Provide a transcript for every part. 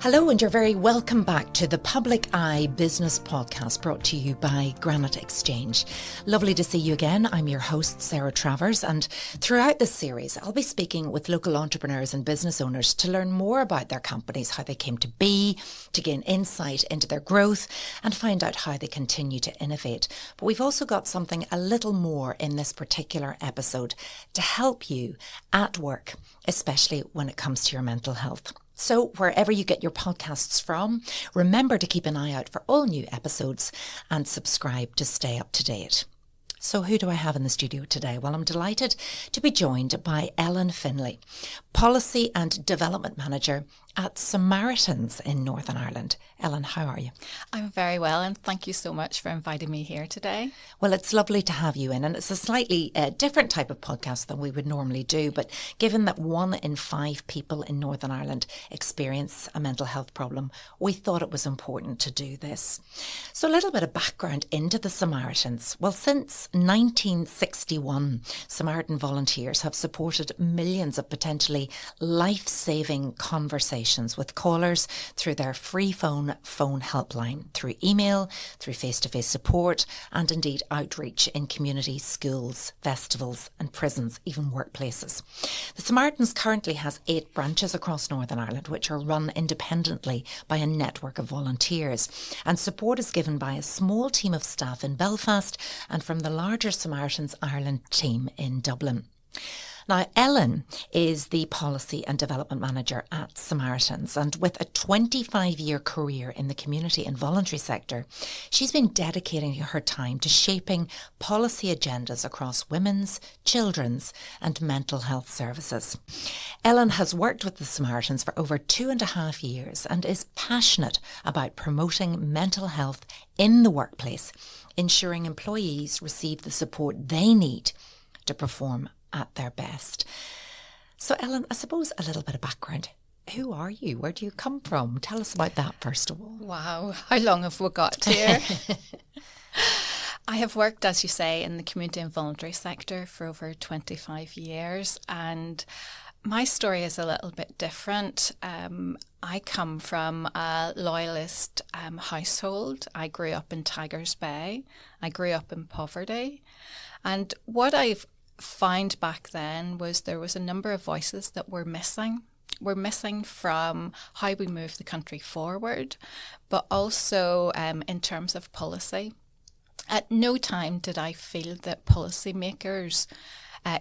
Hello, and you're very welcome back to the Public Eye Business Podcast brought to you by Granite Exchange. Lovely to see you again. I'm your host, Sarah Travers, and throughout this series, I'll be speaking with local entrepreneurs and business owners to learn more about their companies, how they came to be, to gain insight into their growth, and find out how they continue to innovate. But we've also got something a little more in this particular episode to help you at work, especially when it comes to your mental health. So wherever you get your podcasts from, remember to keep an eye out for all new episodes and subscribe to stay up to date. So who do I have in the studio today? Well, I'm delighted to be joined by Ellen Finlay, Policy and Development Manager at Samaritans in Northern Ireland. Ellen, how are you? I'm very well, and thank you so much for inviting me here today. Well, it's lovely to have you in, and it's a slightly different type of podcast than we would normally do, but given that 1 in 5 people in Northern Ireland experience a mental health problem, we thought it was important to do this. So a little bit of background into the Samaritans. Well, since 1961, Samaritan volunteers have supported millions of potentially life-saving conversations with callers through their free phone helpline, through email, through face-to-face support, and indeed outreach in communities, schools, festivals and prisons, even workplaces. The Samaritans currently has 8 branches across Northern Ireland, which are run independently by a network of volunteers, and support is given by a small team of staff in Belfast and from the larger Samaritans Ireland team in Dublin. Now, Ellen is the Policy and Development Manager at Samaritans, and with a 25-year career in the community and voluntary sector, she's been dedicating her time to shaping policy agendas across women's, children's and mental health services. Ellen has worked with the Samaritans for over 2.5 years and is passionate about promoting mental health in the workplace, ensuring employees receive the support they need to perform at their best. So Ellen, I suppose a little bit of background. Who are you? Where do you come from? Tell us about that first of all. Wow, how long have we got here? I have worked, as you say, in the community and voluntary sector for over 25 years, and my story is a little bit different. I come from a loyalist household. I grew up in Tigers Bay. I grew up in poverty. And what I've found back then was there was a number of voices that were missing. We're missing from how we move the country forward, but also in terms of policy. At no time did I feel that policymakers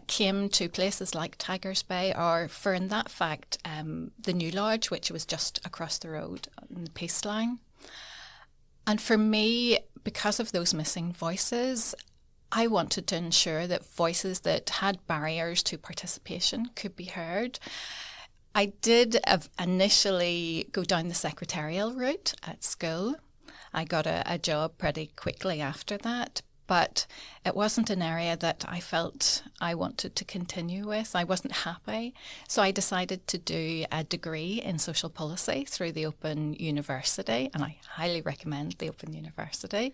came to places like Tigers Bay, or for in that fact, the New Lodge, which was just across the road on the Peace Line. And for me, because of those missing voices, I wanted to ensure that voices that had barriers to participation could be heard. I did initially go down the secretarial route at school. I got a job pretty quickly after that, but it wasn't an area that I felt I wanted to continue with. I wasn't happy. So I decided to do a degree in social policy through the Open University, and I highly recommend the Open University.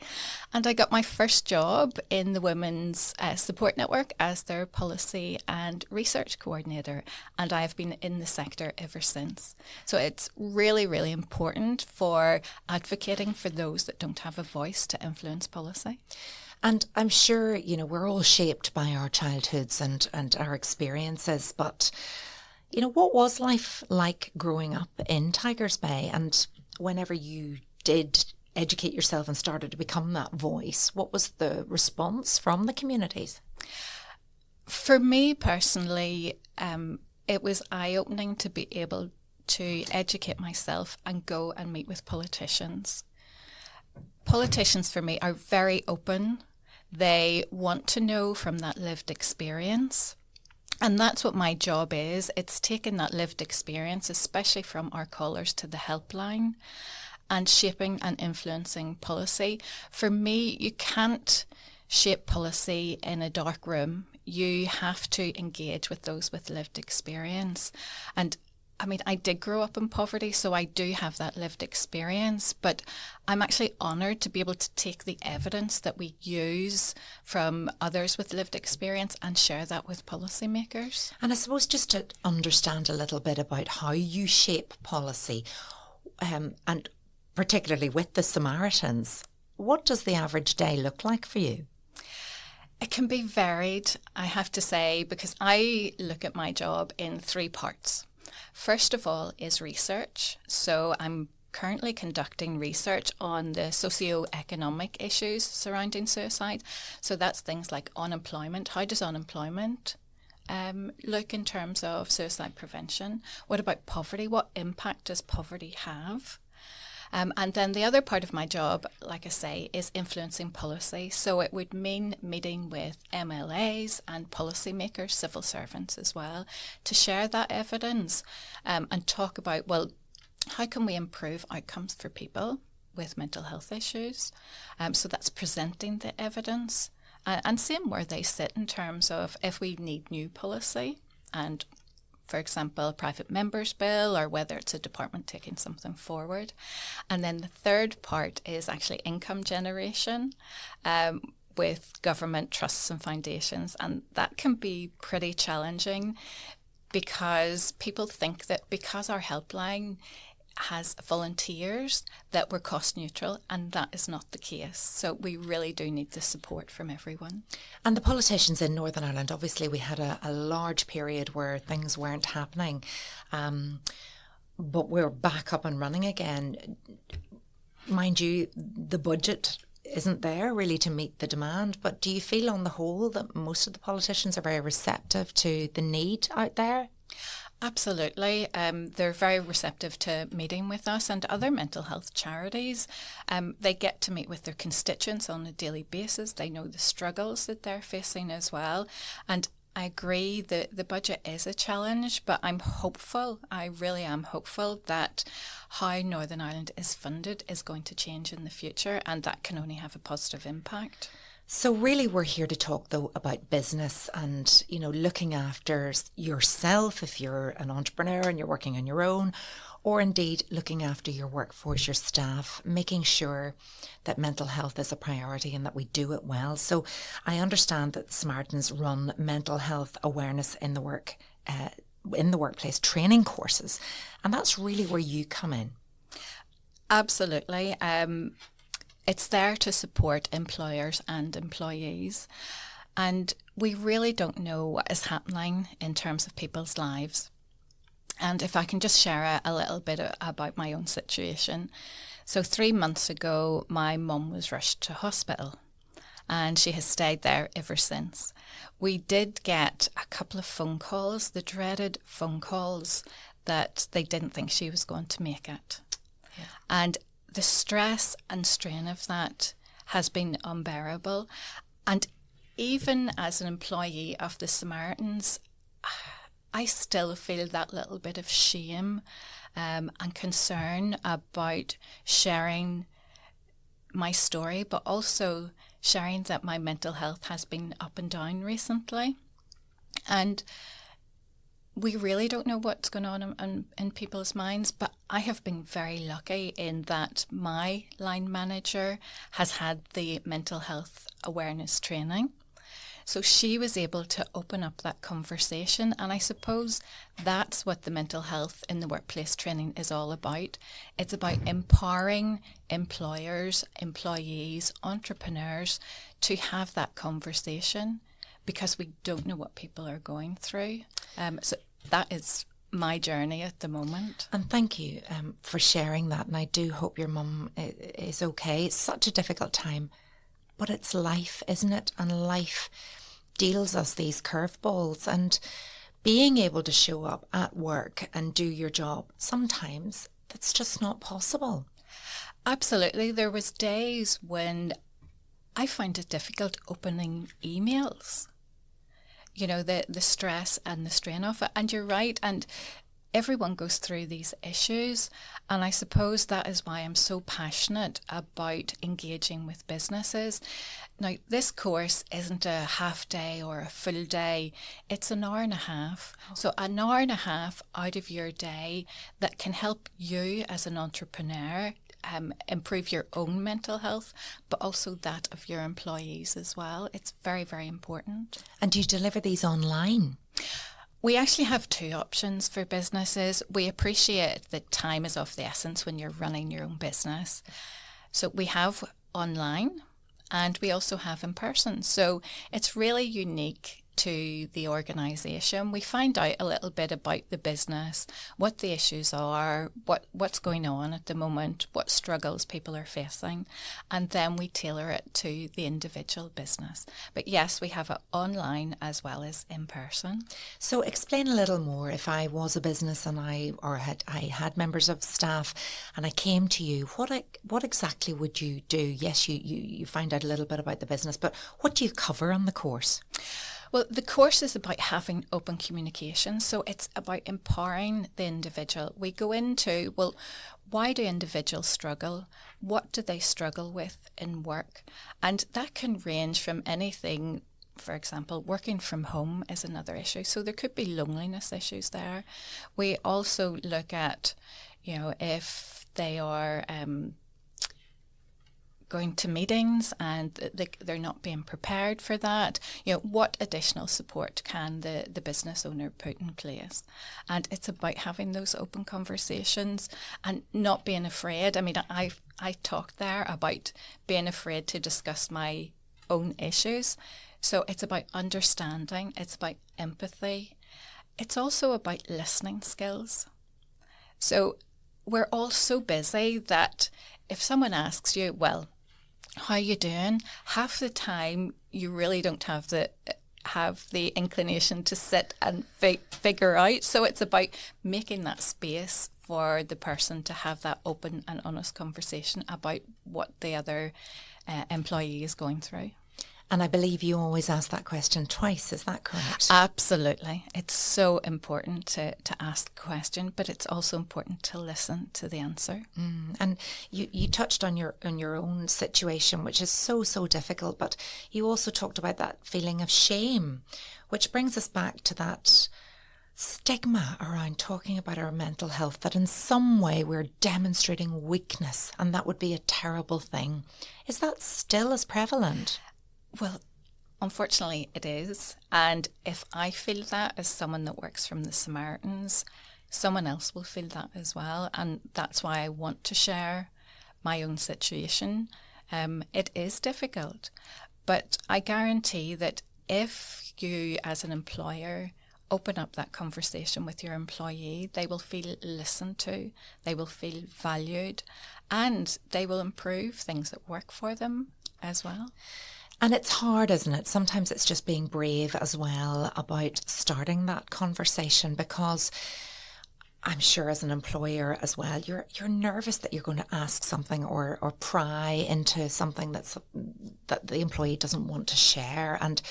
And I got my first job in the Women's Support Network as their policy and research coordinator, and I have been in the sector ever since. So it's really, really important for advocating for those that don't have a voice to influence policy. And I'm sure, we're all shaped by our childhoods and our experiences, but, what was life like growing up in Tigers Bay? And whenever you did educate yourself and started to become that voice, what was the response from the communities? For me personally, it was eye-opening to be able to educate myself and go and meet with politicians. Politicians for me are very open. They want to know from that lived experience. And that's what my job is. It's taking that lived experience, especially from our callers to the helpline, and shaping and influencing policy. For me, you can't shape policy in a dark room. You have to engage with those with lived experience. And I did grow up in poverty, so I do have that lived experience, but I'm actually honoured to be able to take the evidence that we use from others with lived experience and share that with policymakers. And I suppose just to understand a little bit about how you shape policy, and particularly with the Samaritans, what does the average day look like for you? It can be varied, I have to say, because I look at my job in 3 parts. First of all is research. So I'm currently conducting research on the socio-economic issues surrounding suicide. So that's things like unemployment. How does unemployment look in terms of suicide prevention? What about poverty? What impact does poverty have? And then the other part of my job, like I say, is influencing policy. So it would mean meeting with MLAs and policymakers, civil servants as well, to share that evidence and talk about, well, how can we improve outcomes for people with mental health issues? So that's presenting the evidence and seeing where they sit in terms of if we need new policy and, for example, a private member's bill, or whether it's a department taking something forward. And then the third part is actually income generation with government trusts and foundations. And that can be pretty challenging because people think that because our helpline has volunteers that we're cost neutral, and that is not the case. So we really do need the support from everyone. And the politicians in Northern Ireland, obviously we had a large period where things weren't happening, but we're back up and running again. Mind you, the budget isn't there really to meet the demand, but do you feel on the whole that most of the politicians are very receptive to the need out there? Absolutely. They're very receptive to meeting with us and other mental health charities. They get to meet with their constituents on a daily basis. They know the struggles that they're facing as well. And I agree that the budget is a challenge, but I'm hopeful. I really am hopeful that how Northern Ireland is funded is going to change in the future, and that can only have a positive impact. So really we're here to talk though about business and, looking after yourself if you're an entrepreneur and you're working on your own, or indeed looking after your workforce, your staff, making sure that mental health is a priority and that we do it well. So I understand that Samaritans run mental health awareness in the workplace training courses, and that's really where you come in. Absolutely. It's there to support employers and employees. And we really don't know what is happening in terms of people's lives. And if I can just share a little bit about my own situation. So 3 months ago, my mum was rushed to hospital and she has stayed there ever since. We did get a couple of phone calls, the dreaded phone calls that they didn't think she was going to make it. Yeah. And the stress and strain of that has been unbearable. And even as an employee of the Samaritans, I still feel that little bit of shame and concern about sharing my story, but also sharing that my mental health has been up and down recently. And we really don't know what's going on in people's minds, but I have been very lucky in that my line manager has had the mental health awareness training. So she was able to open up that conversation, and I suppose that's what the mental health in the workplace training is all about. It's about empowering employers, employees, entrepreneurs to have that conversation because we don't know what people are going through. So that is my journey at the moment. And thank you for sharing that. And I do hope your mum is okay. It's such a difficult time, but it's life, isn't it? And life deals us these curveballs, and being able to show up at work and do your job, sometimes that's just not possible. Absolutely. There was days when I find it difficult opening emails. The stress and the strain of it. And you're right. And everyone goes through these issues. And I suppose that is why I'm so passionate about engaging with businesses. Now, this course isn't a half day or a full day. It's an hour and a half. So an hour and a half out of your day that can help you as an entrepreneur improve your own mental health, but also that of your employees as well. It's very, very important. And do you deliver these online? We actually have two options for businesses. We appreciate that time is of the essence when you're running your own business. So we have online and we also have in person. So it's really unique to the organisation. We find out a little bit about the business, what the issues are, what's going on at the moment, what struggles people are facing, and then we tailor it to the individual business. But yes, we have it online as well as in person. So explain a little more. If I was a business and I had members of staff and I came to you, what exactly would you do? Yes, you find out a little bit about the business, but what do you cover on the course? Well, the course is about having open communication. So it's about empowering the individual. We go into, well, why do individuals struggle? What do they struggle with in work? And that can range from anything. For example, working from home is another issue. So there could be loneliness issues there. We also look at, if they are going to meetings and they're not being prepared for that, what additional support can the business owner put in place? And it's about having those open conversations and not being afraid. I mean, I talked there about being afraid to discuss my own issues. So it's about understanding, it's about empathy. It's also about listening skills. So we're all so busy that if someone asks you, well, how are you doing? Half the time you really don't have the inclination to sit and figure out. So it's about making that space for the person to have that open and honest conversation about what the other employee is going through. And I believe you always ask that question twice, is that correct? Absolutely. It's so important to ask the question, but it's also important to listen to the answer. And you touched on your own situation, which is so difficult, but you also talked about that feeling of shame, which brings us back to that stigma around talking about our mental health, that in some way we're demonstrating weakness, and that would be a terrible thing. Is that still as prevalent? Well, unfortunately it is. And if I feel that as someone that works from the Samaritans, someone else will feel that as well. And that's why I want to share my own situation. It is difficult, but I guarantee that if you as an employer open up that conversation with your employee, they will feel listened to, they will feel valued, and they will improve things that work for them as well. And it's hard, isn't it? Sometimes it's just being brave as well about starting that conversation, because I'm sure as an employer as well, you're nervous that you're going to ask something or pry into something that the employee doesn't want to share. And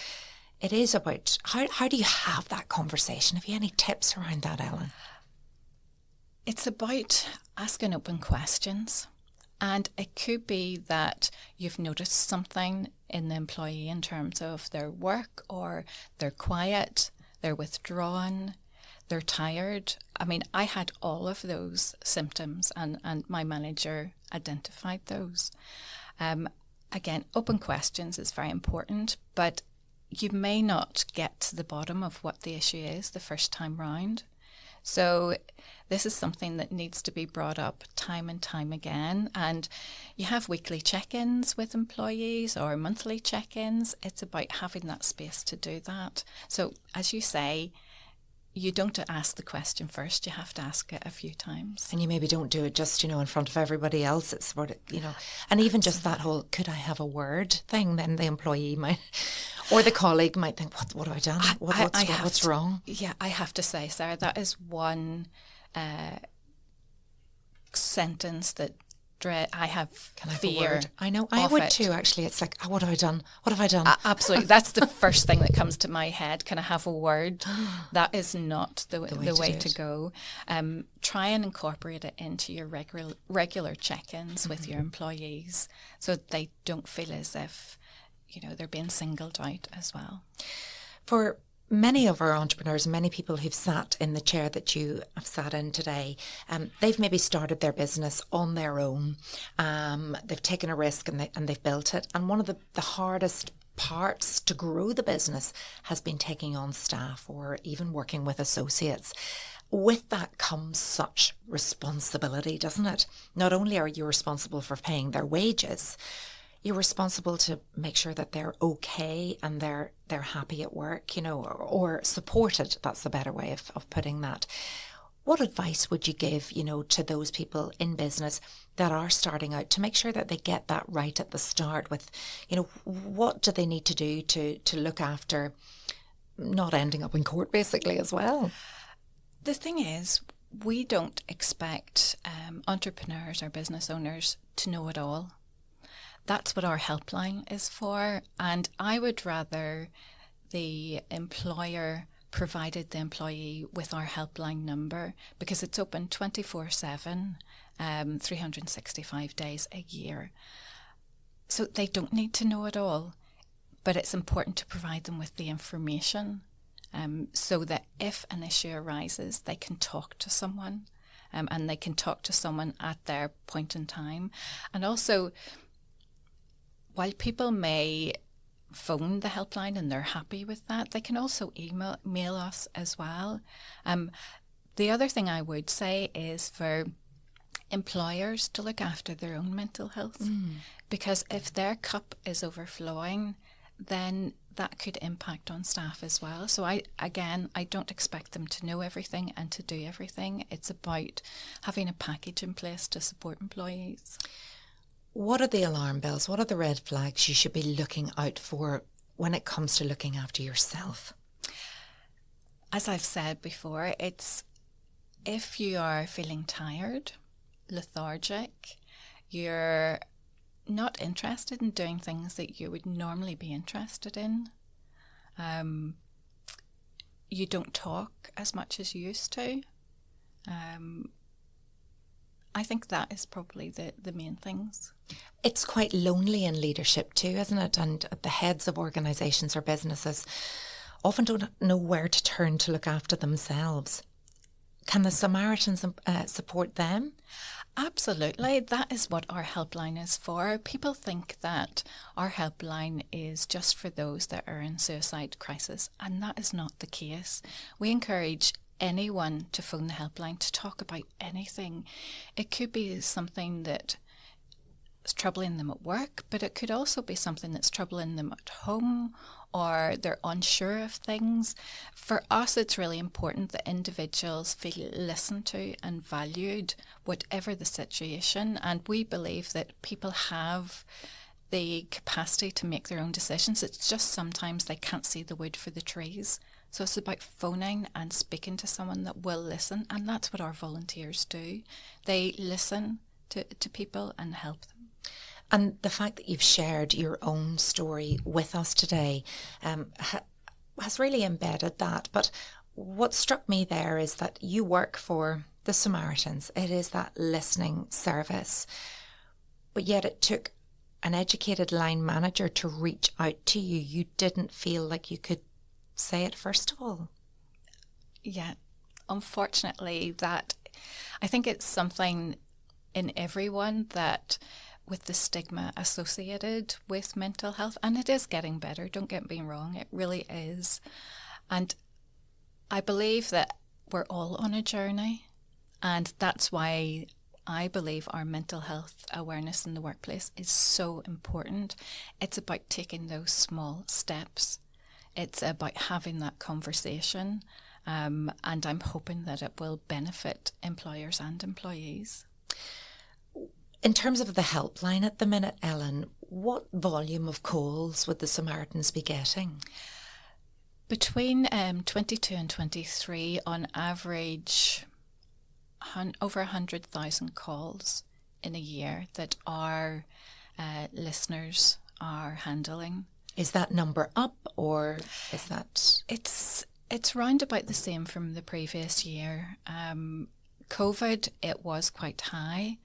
it is about how do you have that conversation? Have you any tips around that, Ellen? It's about asking open questions. And it could be that you've noticed something in the employee in terms of their work, or they're quiet, they're withdrawn, they're tired. I mean, I had all of those symptoms and my manager identified those. Again, open questions is very important, but you may not get to the bottom of what the issue is the first time round. So this is something that needs to be brought up time and time again. And you have weekly check-ins with employees or monthly check-ins. It's about having that space to do that. So as you say, you don't ask the question first, you have to ask it a few times. And you maybe don't do it just, in front of everybody else. It's sort of, and even just that whole, could I have a word thing, then the employee might, or the colleague might think, what have I done? What's wrong? Yeah, I have to say, Sarah, that is one sentence that I have Can I have fear. A word? I know, I would too, actually. It's like, what have I done? What have I done? Absolutely. That's the first thing that comes to my head. Can I have a word? That is not the way to go. Try and incorporate it into your regular check-ins with your employees, so they don't feel as if, they're being singled out as well. For many of our entrepreneurs, many people who've sat in the chair that you have sat in today, they've maybe started their business on their own. They've taken a risk and they've built it. And one of the hardest parts to grow the business has been taking on staff or even working with associates. With that comes such responsibility, doesn't it? Not only are you responsible for paying their wages, you're responsible to make sure that they're okay and they're happy at work, or supported. That's the better way of putting that. What advice would you give, to those people in business that are starting out to make sure that they get that right at the start with, what do they need to do to look after not ending up in court basically as well? The thing is, we don't expect entrepreneurs or business owners to know it all. That's what our helpline is for. And I would rather the employer provided the employee with our helpline number, because it's open 24/7, 365 days a year. So they don't need to know it all, but it's important to provide them with the information so that if an issue arises, they can talk to someone and they can talk to someone at their point in time. And also, while people may phone the helpline and they're happy with that, they can also email us as well. The other thing I would say is for employers to look after their own mental health, because if their cup is overflowing, then that could impact on staff as well. So I don't expect them to know everything and to do everything. It's about having a package in place to support employees. What are the alarm bells? What are the red flags you should be looking out for when it comes to looking after yourself? As I've said before, it's if you are feeling tired, lethargic, you're not interested in doing things that you would normally be interested in, you don't talk as much as you used to, I think that is probably the main things. It's quite lonely in leadership too, isn't it? And the heads of organisations or businesses often don't know where to turn to look after themselves. Can the Samaritans support them? Absolutely. That is what our helpline is for. People think that our helpline is just for those that are in suicide crisis, and that is not the case. We encourage anyone to phone the helpline to talk about anything. It could be something that is troubling them at work, but it could also be something that's troubling them at home, or they're unsure of things. For us, it's really important that individuals feel listened to and valued, whatever the situation. And we believe that people have the capacity to make their own decisions. It's just sometimes they can't see the wood for the trees. So it's about phoning and speaking to someone that will listen. And that's what our volunteers do. They listen to people and help them. And the fact that you've shared your own story with us today has really embedded that. But what struck me there is that you work for the Samaritans. It is that listening service. But yet it took an educated line manager to reach out to you. You didn't feel like you could say it first of all. Yeah, unfortunately, that I think it's something in everyone that with the stigma associated with mental health, and it is getting better, don't get me wrong, it really is. And I believe that we're all on a journey, and that's why I believe our mental health awareness in the workplace is so important. It's about taking those small steps. It's about having that conversation, and I'm hoping that it will benefit employers and employees. In terms of the helpline at the minute, Ellen, what volume of calls would the Samaritans be getting? Between 22 and 23, on average, over 100,000 calls in a year that our listeners are handling. Is that number up, or is that... It's round about the same from the previous year. COVID, it was quite high,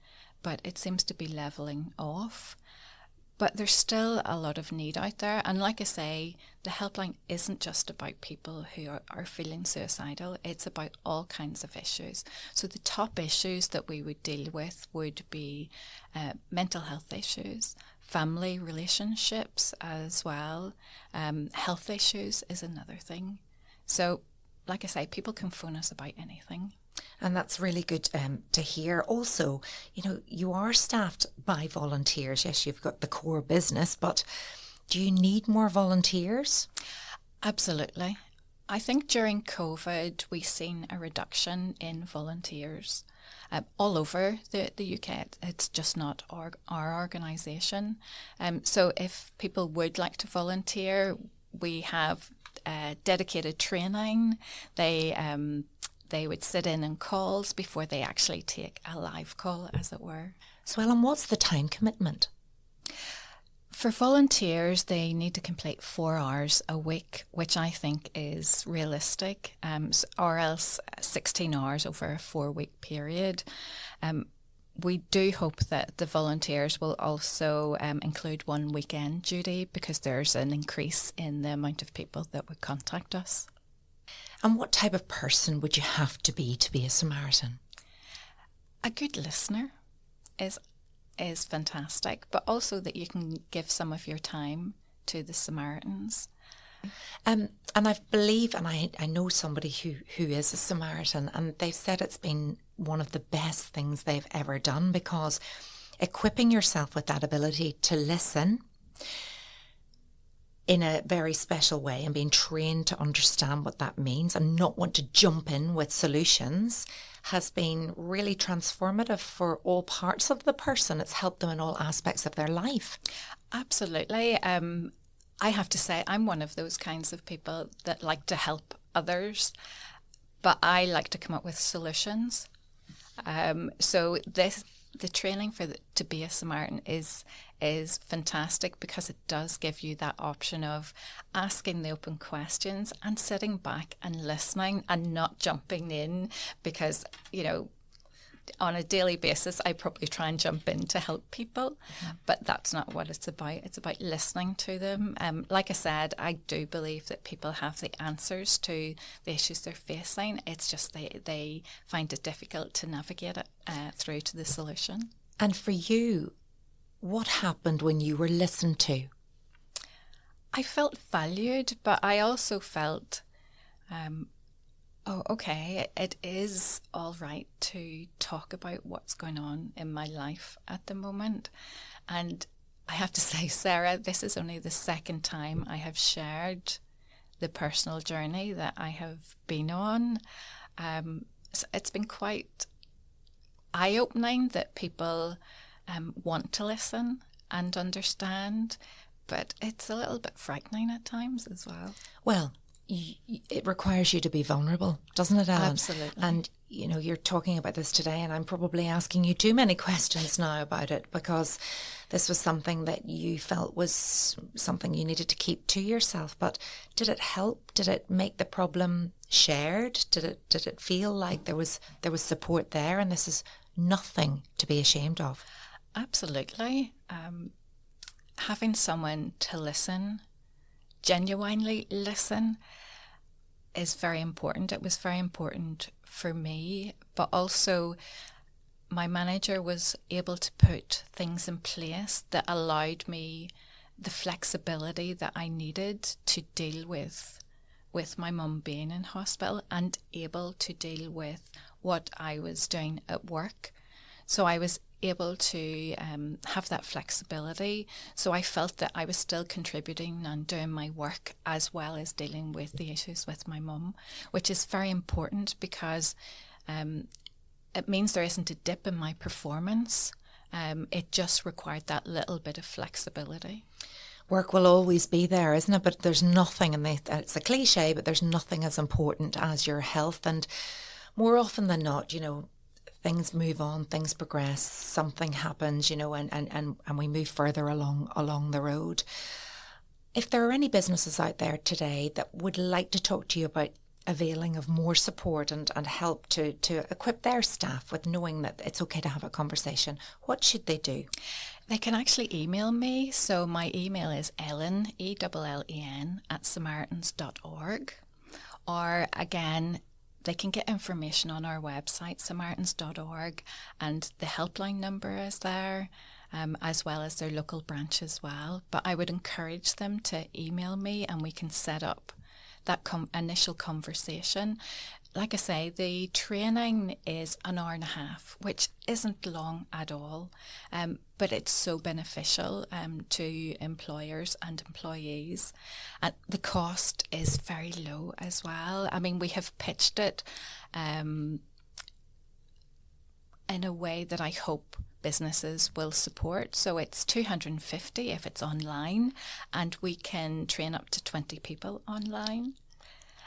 but it seems to be levelling off. But there's still a lot of need out there. And like I say, the helpline isn't just about people who are feeling suicidal. It's about all kinds of issues. So the top issues that we would deal with would be mental health issues, family relationships as well. Health issues is another thing. So, like I say, people can phone us about anything. And that's really good to hear. Also, you are staffed by volunteers. Yes, you've got the core business, but do you need more volunteers? Absolutely. I think during COVID, we've seen a reduction in volunteers all over the UK. It's just not our organisation. So if people would like to volunteer, we have dedicated training. They would sit in on calls before they actually take a live call, as it were. So, Ellen, what's the time commitment? For volunteers, they need to complete 4 hours a week, which I think is realistic, or else 16 hours over a 4-week period. We do hope that the volunteers will also include 1 weekend duty, because there's an increase in the amount of people that would contact us. And what type of person would you have to be a Samaritan? A good listener is fantastic, but also that you can give some of your time to the Samaritans. And I know somebody who is a Samaritan, and they've said it's been one of the best things they've ever done, because equipping yourself with that ability to listen in a very special way and being trained to understand what that means and not want to jump in with solutions has been really transformative for all parts of the person. It's helped them in all aspects of their life. Absolutely. I have to say, I'm one of those kinds of people that like to help others, but I like to come up with solutions. So the training to be a Samaritan is fantastic, because it does give you that option of asking the open questions and sitting back and listening and not jumping in, because, on a daily basis, I probably try and jump in to help people, but that's not what it's about. It's about listening to them. Like I said, I do believe that people have the answers to the issues they're facing. It's just they find it difficult to navigate it through to the solution. And for you, what happened when you were listened to? I felt valued, but I also felt okay, it is all right to talk about what's going on in my life at the moment. And I have to say, Sarah, this is only the second time I have shared the personal journey that I have been on. So it's been quite eye-opening that people want to listen and understand, but it's a little bit frightening at times as well. Well, it requires you to be vulnerable, doesn't it, Ellen? Absolutely. And, you're talking about this today, and I'm probably asking you too many questions now about it, because this was something that you felt was something you needed to keep to yourself. But did it help? Did it make the problem shared? Did it feel like there was support there, and this is nothing to be ashamed of? Absolutely. Having someone to listen, genuinely listen, is very important. It was very important for me, but also my manager was able to put things in place that allowed me the flexibility that I needed to deal with my mum being in hospital and able to deal with what I was doing at work. So I was able to have that flexibility. So I felt that I was still contributing and doing my work as well as dealing with the issues with my mum, which is very important, because it means there isn't a dip in my performance. It just required that little bit of flexibility. Work will always be there, isn't it? But there's nothing, and it's a cliche, but there's nothing as important as your health. And more often than not, things move on, things progress, something happens, and we move further along the road. If there are any businesses out there today that would like to talk to you about availing of more support and help to equip their staff with knowing that it's okay to have a conversation, what should they do? They can actually email me. So my email is Ellen, ELLEN, @samaritans.org. Or again, they can get information on our website, samaritans.org, and the helpline number is there. as well as their local branch as well. But I would encourage them to email me and we can set up that initial conversation. Like I say, the training is an hour and a half, which isn't long at all, but it's so beneficial to employers and employees. And the cost is very low as well. I mean, we have pitched it in a way that I hope businesses will support. So it's $250 if it's online, and we can train up to 20 people online.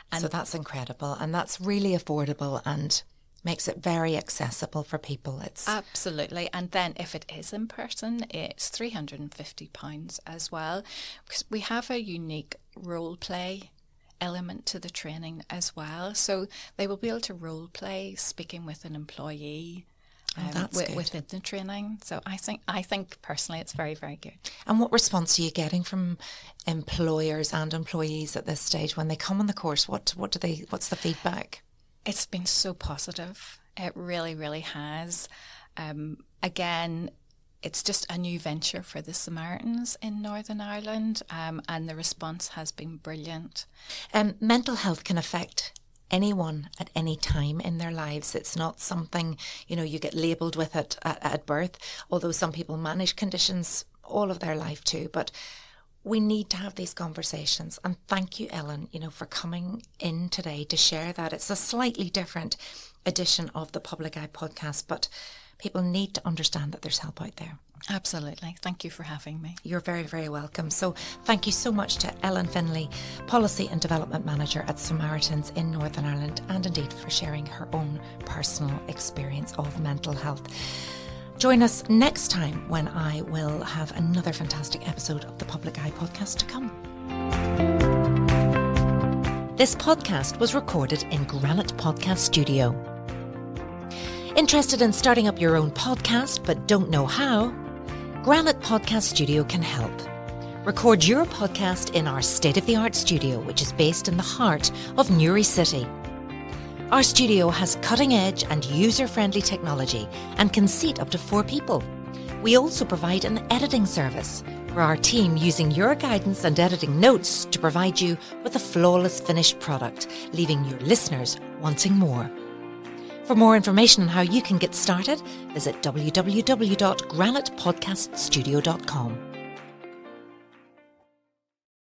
And so that's incredible, and that's really affordable and makes it very accessible for people. It's absolutely. And then if it is in person, it's £350 as well, because we have a unique role play element to the training as well. So they will be able to role play speaking with an employee within the training. So I think personally it's very, very good. And what response are you getting from employers and employees at this stage when they come on the course? What's the feedback? It's been so positive. It really, really has. Again, it's just a new venture for the Samaritans in Northern Ireland, and the response has been brilliant. Mental health can affect anyone at any time in their lives. It's not something, you get labelled with it at birth, although some people manage conditions all of their life too. But we need to have these conversations. And thank you, Ellen, for coming in today to share that. It's a slightly different edition of the Public Eye podcast, but people need to understand that there's help out there. Absolutely. Thank you for having me. You're very, very welcome. So thank you so much to Ellen Finlay, Policy and Development Manager at Samaritans in Northern Ireland, and indeed for sharing her own personal experience of mental health. Join us next time when I will have another fantastic episode of the Public Eye podcast to come. This podcast was recorded in Granite Podcast Studio. Interested in starting up your own podcast but don't know how? Granite Podcast Studio can help. Record your podcast in our state-of-the-art studio, which is based in the heart of Newry City. Our studio has cutting-edge and user-friendly technology and can seat up to 4 people. We also provide an editing service for our team, using your guidance and editing notes to provide you with a flawless finished product, leaving your listeners wanting more. For more information on how you can get started, visit www.granitepodcaststudio.com.